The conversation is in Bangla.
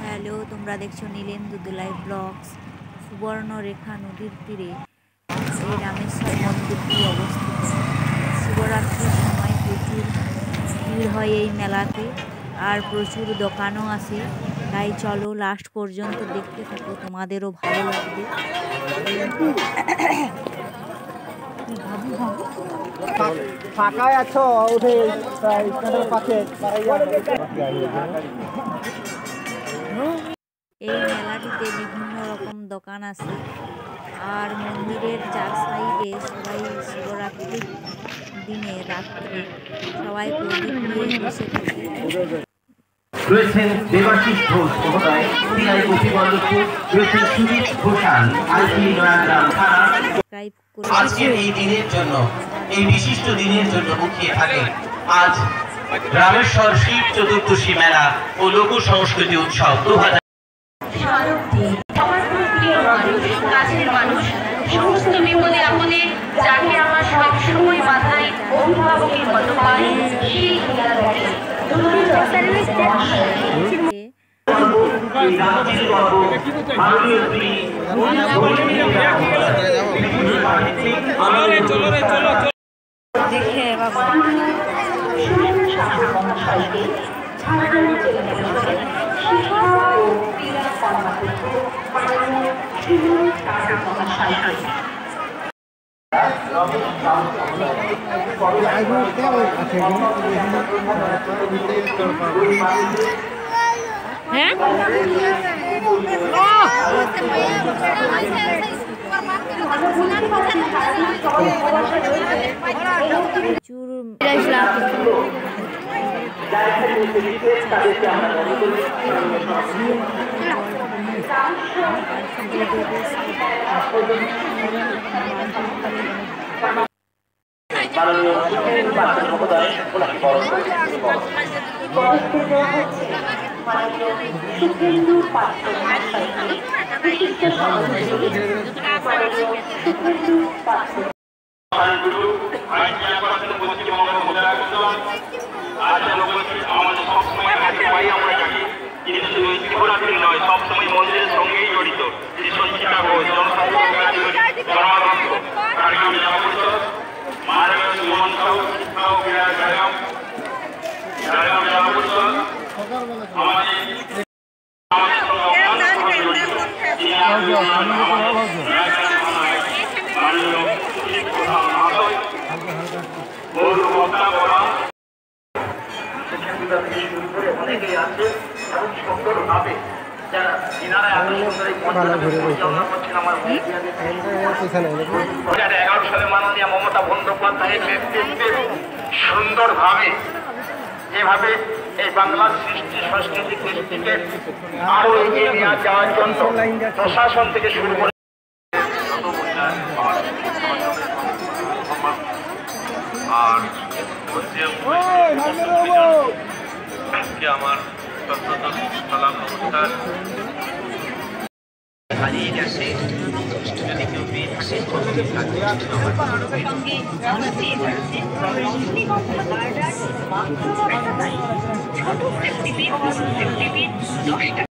হ্যালো, তোমরা দেখছো নীলেন্দু দুলাই ব্লগস। সুবর্ণরেখা নদীর তীরে এই রামেশ্বর মন্দিরটি অবস্থিত। শিবরাত্রির সময় প্রচুর ভিড় হয় এই মেলাতে, আর প্রচুর দোকানও আসে। তাই চলো লাস্ট পর্যন্ত দেখতে থাকো, তোমাদেরও ভালো লাগবে। ফাঁকায় আছো উঠে পাশে এই মেলাটিতে বিভিন্ন রকম দোকান আছে, আর মন্দিরের চার সাইডে সবাই শিবরাত্রির দিনে রাত্রে সবাই প্রদীপ নিয়ে বসে থাকে। রয়েছেন দেবাশিস ঘোষ মহোদয়, সিআই গোপীবল্লভপুর, রয়েছেন সুদীপ ঘোষাল, আইপি নয়াগ্রাম থানা। আজকের এই দিনের জন্য, এই বিশিষ্ট দিনের জন্য মুখিয়ে থাকে আজ রামেশ্বর শিব চতুর্দশী মেলা ও লোক সংস্কৃতি উৎসব 2000। আমার খুব প্রিয় মানুষ, কাছের মানুষ, সমস্ত বিপদে আপদে যাকে আমার সবসময় মাথায় অভিভাবকের মতো পাই, সেই খেলা দেখে দেখে বাবা সবসময় মন্দিরের সঙ্গেই জড়িত সঞ্চিতা ঘোষ অনেকেই আছে এবং সুন্দরভাবে যারা এনারা এত সুন্দর এই পরিচালনা করছেন। আমার 2011 সালে মাননীয় মমতা বন্দ্যোপাধ্যায়ের নেতৃত্বে সুন্দরভাবে যেভাবে এই বাংলার সৃষ্টি সংস্কৃতি কৃষ্টিকে আরো এগিয়ে নিয়ে যাওয়ার জন্য প্রশাসন থেকে শুরু করে আর আমার সালাম নমস্কার। হারিয়ে গেছে যদি কেউ পেয়ে থাকে